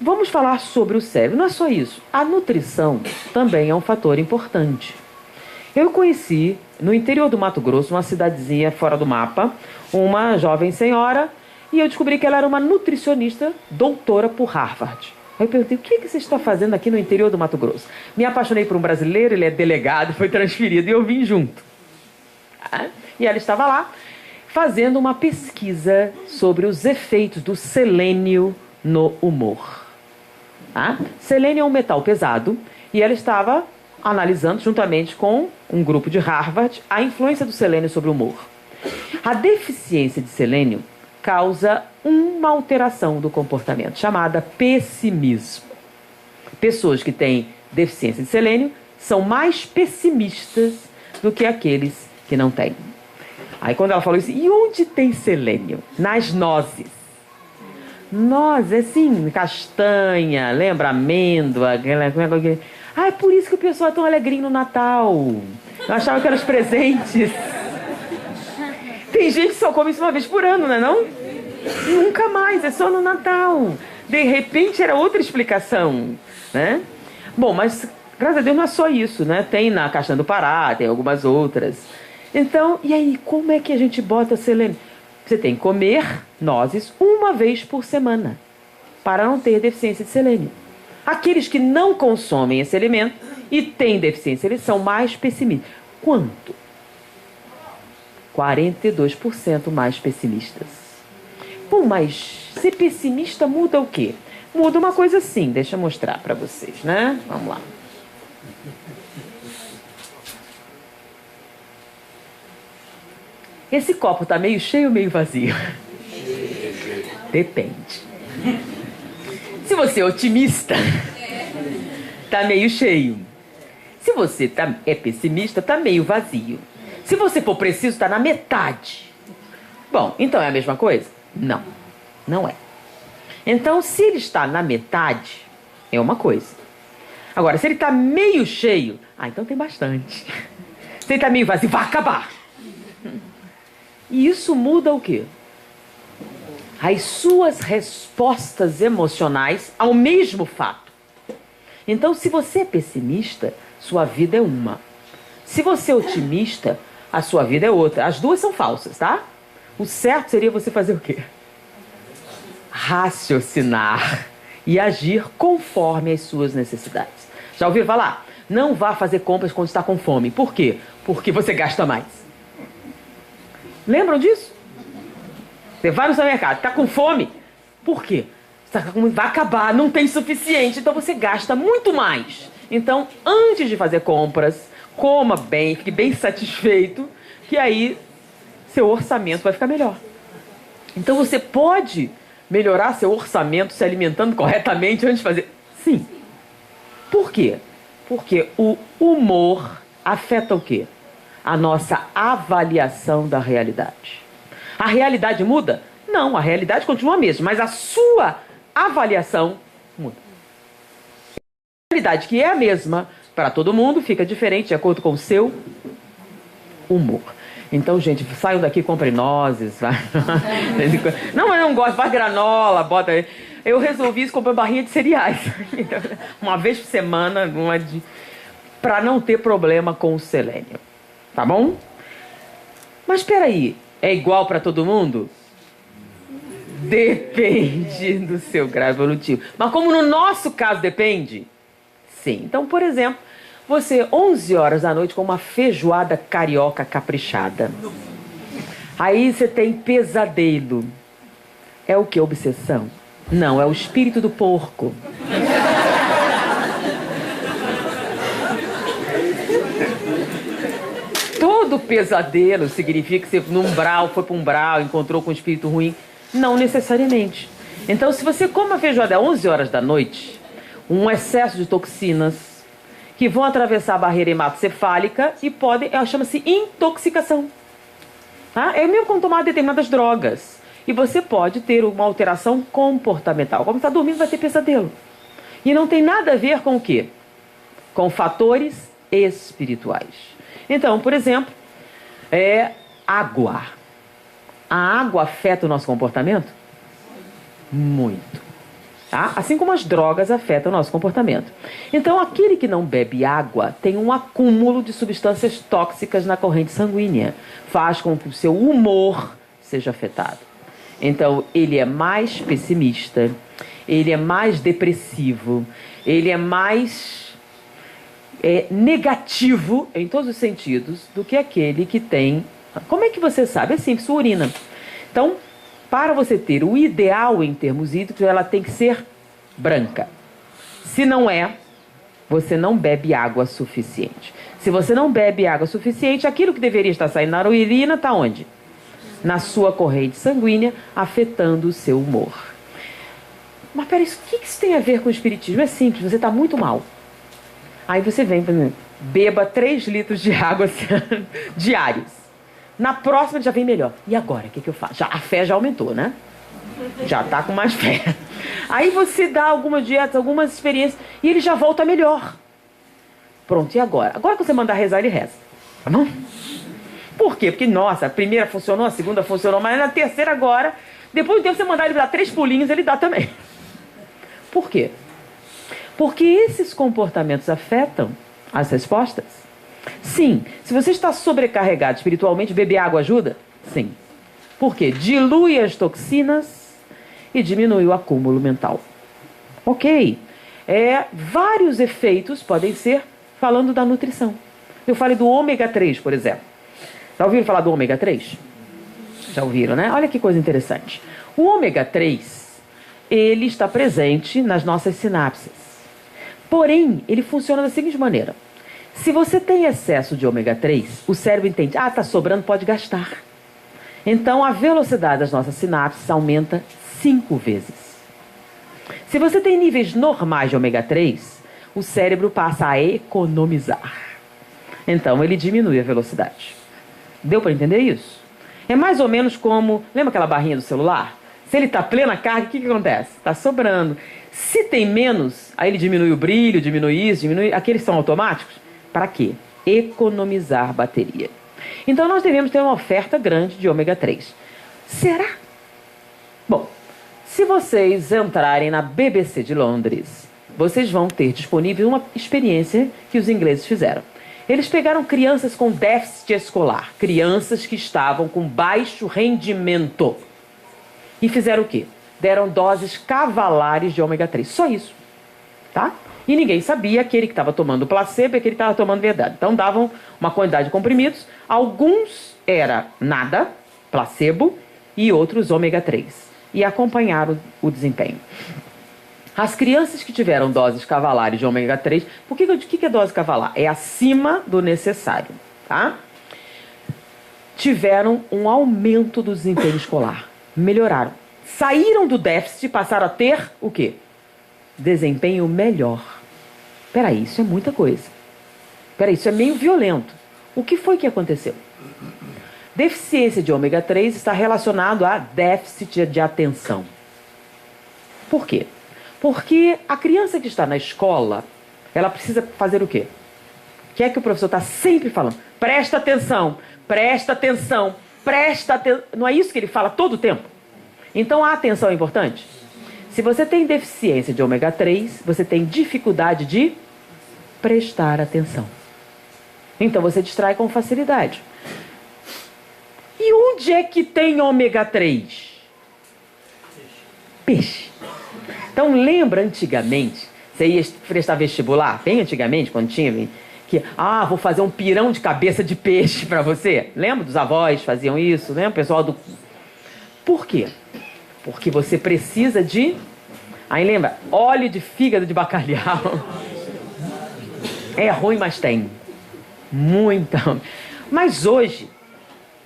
vamos falar sobre o cérebro. Não é só isso. A nutrição também é um fator importante. Eu conheci, no interior do Mato Grosso, uma cidadezinha fora do mapa, uma jovem senhora, e eu descobri que ela era uma nutricionista doutora por Harvard. Aí eu perguntei, o que você está fazendo aqui no interior do Mato Grosso? Me apaixonei por um brasileiro, ele é delegado, foi transferido, e eu vim junto. E ela estava lá, fazendo uma pesquisa sobre os efeitos do selênio no humor. Selênio é um metal pesado, e ela estava analisando, juntamente com um grupo de Harvard, a influência do selênio sobre o humor. A deficiência de selênio causa uma alteração do comportamento, chamada pessimismo. Pessoas que têm deficiência de selênio são mais pessimistas do que aqueles que não têm. Aí quando ela falou isso, e onde tem selênio? Nas nozes. Nozes, assim, castanha, lembra amêndoa, é por isso que o pessoal é tão alegrinho no Natal. Eu achava que eram os presentes. Tem gente que só come isso uma vez por ano, não é não? Nunca mais, é só no Natal. De repente era outra explicação, né? Bom, mas graças a Deus não é só isso, né? Tem na Castanha do Pará, tem algumas outras. Então, e aí, como é que a gente bota selênio? Você tem que comer nozes uma vez por semana, para não ter deficiência de selênio. Aqueles que não consomem esse alimento e têm deficiência, eles são mais pessimistas. Quanto? 42% mais pessimistas. Bom, mas ser pessimista muda o quê? Muda uma coisa assim, deixa eu mostrar para vocês, né? Vamos lá. Esse copo está meio cheio ou meio vazio? Depende. Se você é otimista, está meio cheio. Se você é pessimista, está meio vazio. Se você for preciso, está na metade. Bom, então é a mesma coisa? Não, não é. Então, se ele está na metade, é uma coisa. Agora, se ele está meio cheio, então tem bastante. Se ele está meio vazio, vai acabar. E isso muda o quê? As suas respostas emocionais ao mesmo fato. Então, se você é pessimista, sua vida é uma. Se você é otimista, a sua vida é outra. As duas são falsas, tá? O certo seria você fazer o quê? Raciocinar e agir conforme as suas necessidades. Já ouviram falar? Não vá fazer compras quando está com fome. Por quê? Porque você gasta mais. Lembram disso? Você vai no supermercado, está com fome. Por quê? Vai acabar, não tem suficiente. Então você gasta muito mais. Então, antes de fazer compras, coma bem, fique bem satisfeito, que aí seu orçamento vai ficar melhor. Então você pode melhorar seu orçamento se alimentando corretamente antes de fazer. Sim. Por quê? Porque o humor afeta o quê? A nossa avaliação da realidade. A realidade muda? Não, a realidade continua a mesma, mas a sua avaliação muda. A realidade que é a mesma para todo mundo fica diferente de acordo com o seu humor. Então, gente, saiam daqui e comprem nozes. Não, eu não gosto, faz granola, bota. Eu resolvi isso comprando barrinha de cereais. Uma vez por semana, para não ter problema com o selênio. Tá bom? Mas espera aí, é igual para todo mundo? Depende do seu grau evolutivo. Mas como no nosso caso depende? Sim. Então, por exemplo, você 11 horas da noite com uma feijoada carioca caprichada. Aí você tem pesadelo. É o que? Obsessão? Não, é o espírito do porco. Todo pesadelo significa que você no umbral, foi para um umbral, encontrou com um espírito ruim. Não necessariamente. Então, se você come uma feijoada às 11 horas da noite, um excesso de toxinas que vão atravessar a barreira hematocefálica e podem, chama-se intoxicação. Tá? É mesmo como tomar determinadas drogas. E você pode ter uma alteração comportamental. Como está dormindo, vai ter pesadelo. E não tem nada a ver com o quê? Com fatores espirituais. Então, por exemplo, água. A água afeta o nosso comportamento? Muito. tá? Assim como as drogas afetam o nosso comportamento. Então, aquele que não bebe água tem um acúmulo de substâncias tóxicas na corrente sanguínea. Faz com que o seu humor seja afetado. Então, ele é mais pessimista, ele é mais depressivo, ele é mais negativo em todos os sentidos do que aquele que tem... Como é que você sabe? É simples, sua urina. Então, para você ter o ideal em termos hídricos, ela tem que ser branca. Se não é, você não bebe água suficiente. Se você não bebe água suficiente, aquilo que deveria estar saindo na urina está onde? Na sua corrente sanguínea, afetando o seu humor. Mas peraí, o que isso tem a ver com o espiritismo? É simples, você está muito mal. Aí você vem, por exemplo, beba 3 litros de água diários. Na próxima já vem melhor. E agora, o que eu faço? A fé já aumentou, né? Já está com mais fé. Aí você dá algumas dietas, algumas experiências, e ele já volta melhor. Pronto, e agora? Agora que você mandar rezar, ele reza. Tá bom? Por quê? Porque, nossa, a primeira funcionou, a segunda funcionou, mas na terceira agora, depois do tempo você mandar ele dar 3 pulinhos, ele dá também. Por quê? Porque esses comportamentos afetam as respostas. Sim, se você está sobrecarregado espiritualmente, beber água ajuda? Sim. Por quê? Dilui as toxinas e diminui o acúmulo mental. Ok. Vários efeitos podem ser falando da nutrição. Eu falei do ômega 3, por exemplo. Já ouviram falar do ômega 3? Já ouviram, né? Olha que coisa interessante. O ômega 3, ele está presente nas nossas sinapses. Porém, ele funciona da seguinte maneira. Se você tem excesso de ômega 3, o cérebro entende, está sobrando, pode gastar. Então, a velocidade das nossas sinapses aumenta 5 vezes. Se você tem níveis normais de ômega 3, o cérebro passa a economizar. Então, ele diminui a velocidade. Deu para entender isso? É mais ou menos como... Lembra aquela barrinha do celular? Se ele está plena carga, o que acontece? Está sobrando. Se tem menos, aí ele diminui o brilho, diminui isso, diminui... Aqueles são automáticos? Para quê? Economizar bateria. Então, nós devemos ter uma oferta grande de ômega 3. Será? Bom, se vocês entrarem na BBC de Londres, vocês vão ter disponível uma experiência que os ingleses fizeram. Eles pegaram crianças com déficit escolar, crianças que estavam com baixo rendimento. E fizeram o quê? Deram doses cavalares de ômega 3. Só isso. Tá? E ninguém sabia aquele que estava tomando placebo e aquele que estava tomando verdade. Então davam uma quantidade de comprimidos. Alguns era nada, placebo, e outros ômega 3. E acompanharam o desempenho. As crianças que tiveram doses cavalares de ômega 3, o que é dose cavalar? É acima do necessário, tá? Tiveram um aumento do desempenho escolar. Melhoraram. Saíram do déficit e passaram a ter o quê? Desempenho melhor. Peraí, isso é muita coisa. Peraí, isso é meio violento. O que foi que aconteceu? Deficiência de ômega 3 está relacionado a déficit de atenção. Por quê? Porque a criança que está na escola, ela precisa fazer o quê? O que é que o professor está sempre falando? Presta atenção, presta atenção, presta atenção. Não é isso que ele fala todo o tempo? Então a atenção é importante? Se você tem deficiência de ômega 3, você tem dificuldade de prestar atenção. Então você distrai com facilidade. E onde é que tem ômega 3? Peixe. Então lembra antigamente, você ia prestar vestibular, bem antigamente, quando tinha, que, vou fazer um pirão de cabeça de peixe para você. Lembra dos avós faziam isso, né? O pessoal do... Por quê? Porque você precisa de... Aí lembra, óleo de fígado de bacalhau. É ruim, mas tem. Muita. Mas hoje,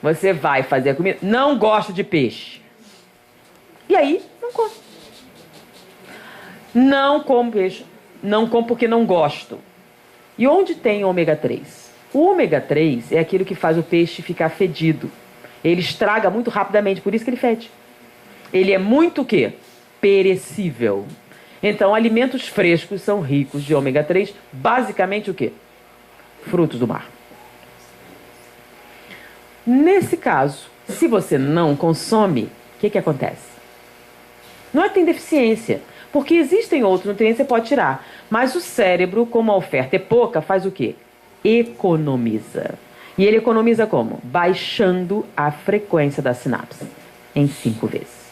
você vai fazer a comida, não gosto de peixe. E aí, não come. Não como peixe. Não como porque não gosto. E onde tem ômega 3? O ômega 3 é aquilo que faz o peixe ficar fedido. Ele estraga muito rapidamente, por isso que ele fede. Ele é muito o quê? Perecível. Então, alimentos frescos são ricos de ômega 3. Basicamente o quê? Frutos do mar. Nesse caso, se você não consome, o que acontece? Não é que tem deficiência. Porque existem outros nutrientes que você pode tirar. Mas o cérebro, como a oferta é pouca, faz o quê? Economiza. E ele economiza como? Baixando a frequência da sinapse em 5 vezes.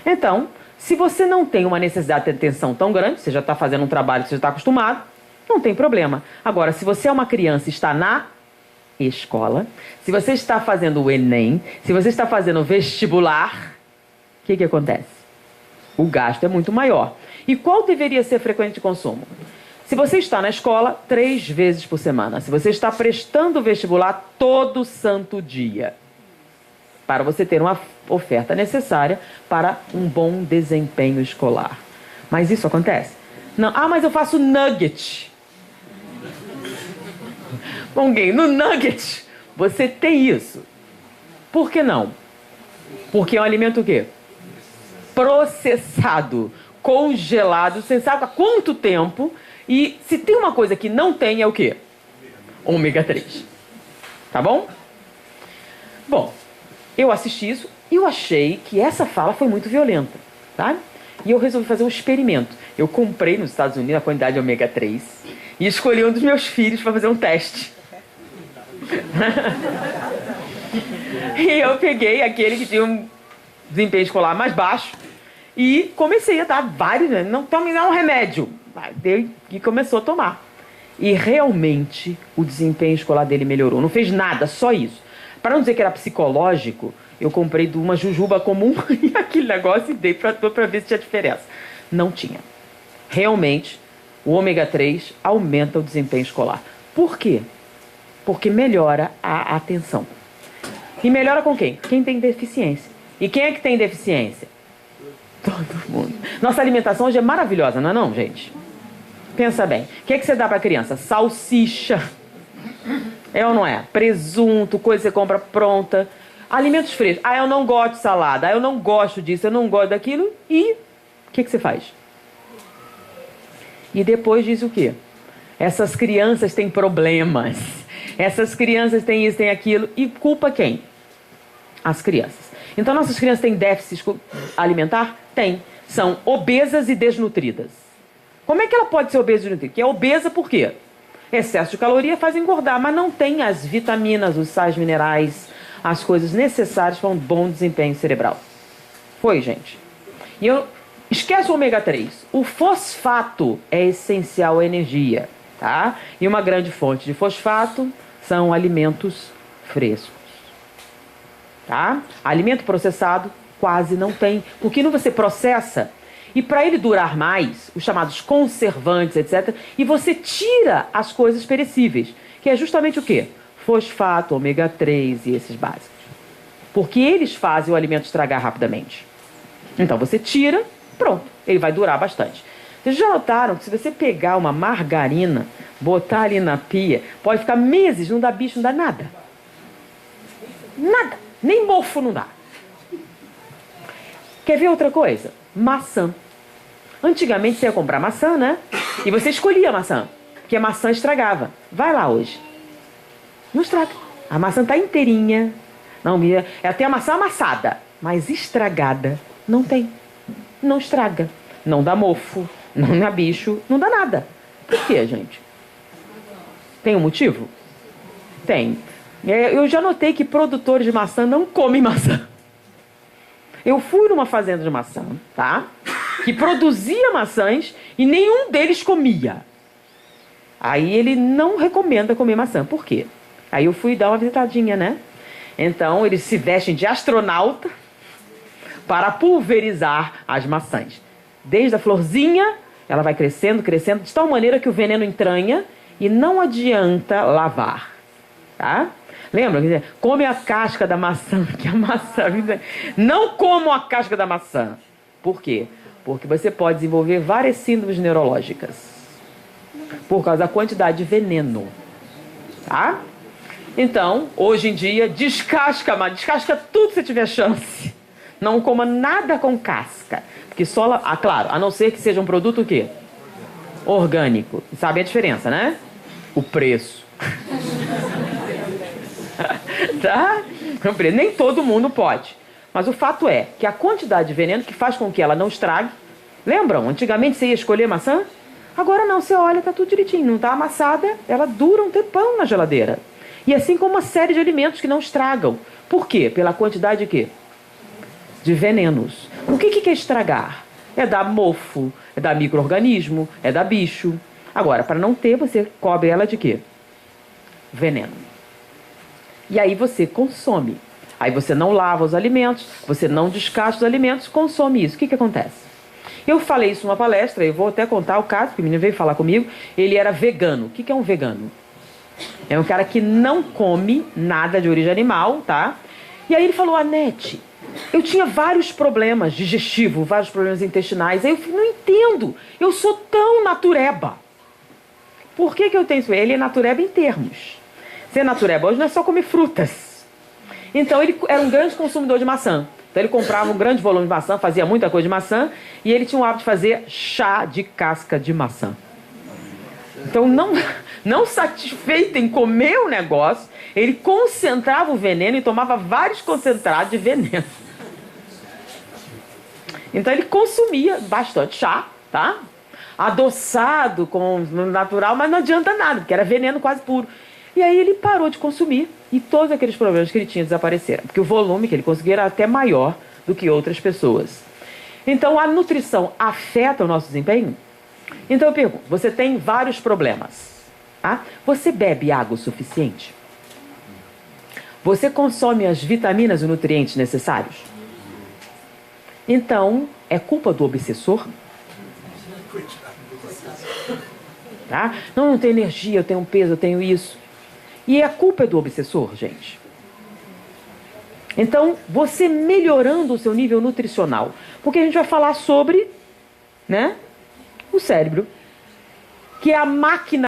Então, se você não tem uma necessidade de atenção tão grande, você já está fazendo um trabalho que você já está acostumado, não tem problema. Agora, se você é uma criança e está na escola, se você está fazendo o Enem, se você está fazendo o vestibular, o que acontece? O gasto é muito maior. E qual deveria ser a frequência de consumo? Se você está na escola, 3 vezes por semana. Se você está prestando o vestibular todo santo dia. Para você ter uma oferta necessária para um bom desempenho escolar. Mas isso acontece? Não. Ah, mas eu faço nugget. Bom, no nugget você tem isso. Por que não? Porque é um alimento o quê? Processado, congelado, você sabe há quanto tempo. E se tem uma coisa que não tem, é o quê? Ômega 3. Tá bom? Bom, eu assisti isso e eu achei que essa fala foi muito violenta, tá? E eu resolvi fazer um experimento. Eu comprei nos Estados Unidos a quantidade de ômega 3 e escolhi um dos meus filhos para fazer um teste. E eu peguei aquele que tinha um desempenho escolar mais baixo e comecei a dar vários, não tome um remédio. Dei e começou a tomar. E realmente o desempenho escolar dele melhorou. Não fez nada, só isso. Para não dizer que era psicológico, eu comprei de uma jujuba comum e aquele negócio e dei para ver se tinha diferença. Não tinha. Realmente, o ômega 3 aumenta o desempenho escolar. Por quê? Porque melhora a atenção. E melhora com quem? Quem tem deficiência. E quem é que tem deficiência? Todo mundo. Nossa alimentação hoje é maravilhosa, não é não, gente? Pensa bem. O que é que você dá para a criança? Salsicha. É ou não é? Presunto, coisa que você compra pronta. Alimentos frescos. Ah, eu não gosto de salada. Ah, eu não gosto disso, eu não gosto daquilo. E o que você faz? E depois diz o quê? Essas crianças têm problemas. Essas crianças têm isso, têm aquilo. E culpa quem? As crianças. Então, nossas crianças têm déficit alimentar? Tem. São obesas e desnutridas. Como é que ela pode ser obesa e desnutrida? Que é obesa por quê? Excesso de caloria faz engordar, mas não tem as vitaminas, os sais minerais, as coisas necessárias para um bom desempenho cerebral. Foi, gente. E eu esquece o ômega 3. O fosfato é essencial à energia, tá? E uma grande fonte de fosfato são alimentos frescos. Tá? Alimento processado quase não tem. Porque não você processa e para ele durar mais, os chamados conservantes, etc., e você tira as coisas perecíveis, que é justamente o quê? Fosfato, ômega 3 e esses básicos. Porque eles fazem o alimento estragar rapidamente. Então você tira, pronto, ele vai durar bastante. Vocês já notaram que se você pegar uma margarina, botar ali na pia, pode ficar meses, não dá bicho, não dá nada. Nada. Nem mofo não dá. Quer ver outra coisa? Maçã. Antigamente você ia comprar maçã, né? E você escolhia a maçã, porque a maçã estragava. Vai lá hoje. Não estraga. A maçã tá inteirinha. Não, ela tem a maçã amassada, mas estragada não tem. Não estraga. Não dá mofo, não dá bicho, não dá nada. Por quê, gente? Tem um motivo? Tem. Eu já notei que produtores de maçã não comem maçã. Eu fui numa fazenda de maçã, tá? Que produzia maçãs e nenhum deles comia. Aí ele não recomenda comer maçã. Por quê? Aí eu fui dar uma visitadinha, né? Então eles se vestem de astronauta para pulverizar as maçãs. Desde a florzinha, ela vai crescendo, crescendo, de tal maneira que o veneno entranha e não adianta lavar, tá? Lembra? Come a casca da maçã, que a maçã... Não como a casca da maçã. Por quê? Porque você pode desenvolver várias síndromes neurológicas. Por causa da quantidade de veneno. Tá? Então, hoje em dia, descasca tudo se tiver chance. Não coma nada com casca. Porque só... Ah, claro, a não ser que seja um produto o quê? Orgânico. Sabe a diferença, né? O preço. Tá? Nem todo mundo pode. Mas o fato é que a quantidade de veneno que faz com que ela não estrague, Lembram? Antigamente você ia escolher maçã? Agora não, você olha, tá tudo direitinho. Não tá amassada, ela dura um tempão na geladeira. E assim como uma série de alimentos que não estragam. Por quê? Pela quantidade de quê? De venenos. O que é estragar? É dar mofo, é dar micro-organismo, é dar bicho. Agora, para não ter, você cobre ela de quê? Veneno. E aí você consome. Aí você não lava os alimentos, você não descasca os alimentos, consome isso. O que acontece? Eu falei isso numa palestra, eu vou até contar o caso, porque o menino veio falar comigo. Ele era vegano. O que é um vegano? É um cara que não come nada de origem animal, tá? E aí ele falou, Anete, eu tinha vários problemas digestivos, vários problemas intestinais. Aí eu falei, não entendo, eu sou tão natureba. Por que eu tenho isso? Ele é natureba em termos. Ser natureba hoje não é só comer frutas. Então ele era um grande consumidor de maçã. Então ele comprava um grande volume de maçã, fazia muita coisa de maçã, e ele tinha o hábito de fazer chá de casca de maçã. Então, não satisfeito em comer o negócio, ele concentrava o veneno e tomava vários concentrados de veneno. Então ele consumia bastante chá, tá? Adoçado com natural, mas não adianta nada, porque era veneno quase puro. E aí ele parou de consumir e todos aqueles problemas que ele tinha desapareceram, porque o volume que ele conseguia era até maior do que outras pessoas. Então a nutrição afeta o nosso desempenho? Então eu pergunto, você tem vários problemas, tá? Você bebe água o suficiente? Você consome as vitaminas e nutrientes necessários? Então, é culpa do obsessor? Tá? Não tenho energia, eu tenho peso, eu tenho isso. E a culpa é do obsessor, gente. Então, você melhorando o seu nível nutricional. Porque a gente vai falar sobre, né, o cérebro, que é a máquina